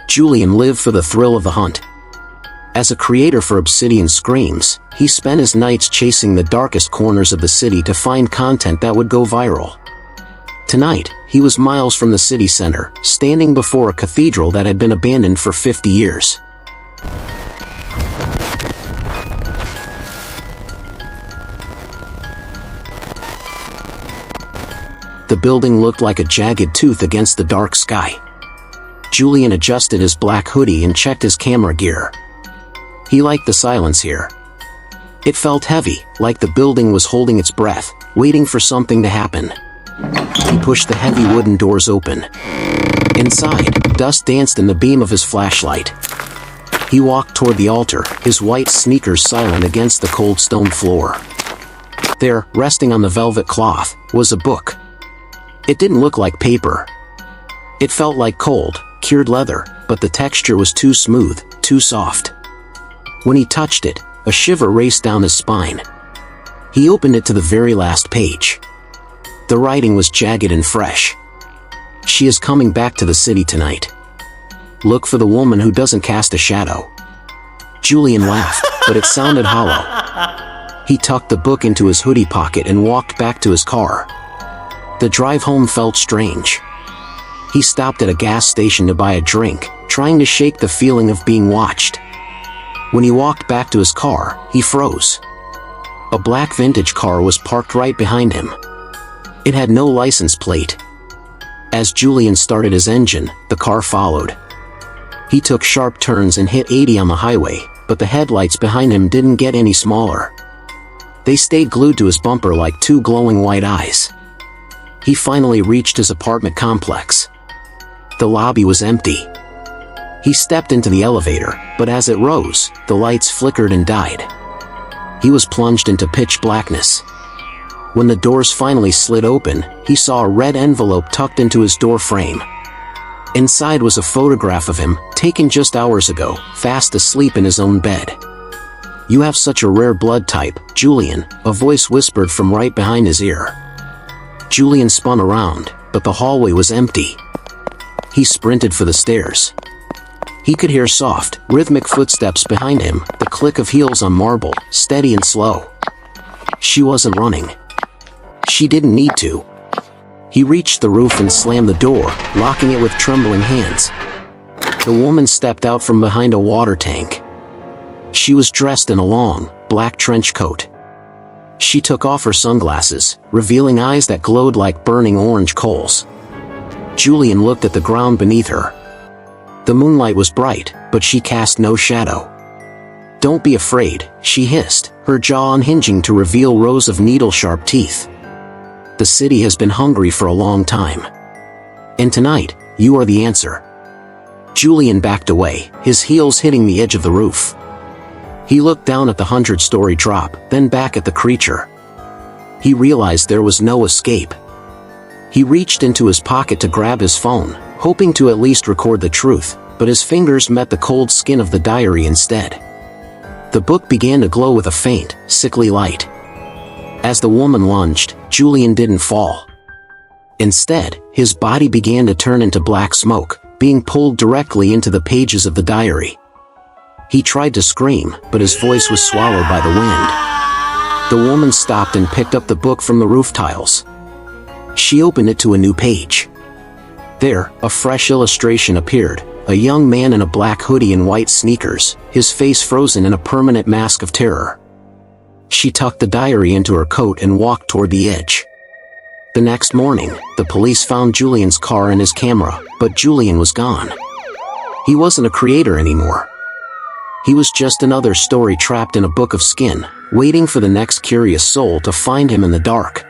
Julian lived for the thrill of the hunt. As a creator for Obsidian Screams, he spent his nights chasing the darkest corners of the city to find content that would go viral. Tonight, he was miles from the city center, standing before a cathedral that had been abandoned for 50 years. The building looked like a jagged tooth against the dark sky. Julian adjusted his black hoodie and checked his camera gear. He liked the silence here. It felt heavy, like the building was holding its breath, waiting for something to happen. He pushed the heavy wooden doors open. Inside, dust danced in the beam of his flashlight. He walked toward the altar, his white sneakers silent against the cold stone floor. There, resting on the velvet cloth, was a book. It didn't look like paper. It felt like cold, cured leather, but the texture was too smooth, too soft. When he touched it, a shiver raced down his spine. He opened it to the very last page. The writing was jagged and fresh. She is coming back to the city tonight. Look for the woman who doesn't cast a shadow. Julian laughed, but it sounded hollow. He tucked the book into his hoodie pocket and walked back to his car. The drive home felt strange. He stopped at a gas station to buy a drink, trying to shake the feeling of being watched. When he walked back to his car, he froze. A black vintage car was parked right behind him. It had no license plate. As Julian started his engine, the car followed. He took sharp turns and hit 80 on the highway, but the headlights behind him didn't get any smaller. They stayed glued to his bumper like two glowing white eyes. He finally reached his apartment complex. The lobby was empty. He stepped into the elevator, but as it rose, the lights flickered and died. He was plunged into pitch blackness. When the doors finally slid open, he saw a red envelope tucked into his door frame. Inside was a photograph of him, taken just hours ago, fast asleep in his own bed. "You have such a rare blood type, Julian," a voice whispered from right behind his ear. Julian spun around, but the hallway was empty. He sprinted for the stairs. He could hear soft, rhythmic footsteps behind him, the click of heels on marble, steady and slow. She wasn't running. She didn't need to. He reached the roof and slammed the door, locking it with trembling hands. The woman stepped out from behind a water tank. She was dressed in a long, black trench coat. She took off her sunglasses, revealing eyes that glowed like burning orange coals. Julian looked at the ground beneath her. The moonlight was bright, but she cast no shadow. "Don't be afraid," she hissed, her jaw unhinging to reveal rows of needle-sharp teeth. "The city has been hungry for a long time. And tonight, you are the answer." Julian backed away, his heels hitting the edge of the roof. He looked down at the 100-story drop, then back at the creature. He realized there was no escape. He reached into his pocket to grab his phone, hoping to at least record the truth, but his fingers met the cold skin of the diary instead. The book began to glow with a faint, sickly light. As the woman lunged, Julian didn't fall. Instead, his body began to turn into black smoke, being pulled directly into the pages of the diary. He tried to scream, but his voice was swallowed by the wind. The woman stopped and picked up the book from the roof tiles. She opened it to a new page. There, a fresh illustration appeared, a young man in a black hoodie and white sneakers, his face frozen in a permanent mask of terror. She tucked the diary into her coat and walked toward the edge. The next morning, the police found Julian's car and his camera, but Julian was gone. He wasn't a creator anymore. He was just another story trapped in a book of skin, waiting for the next curious soul to find him in the dark.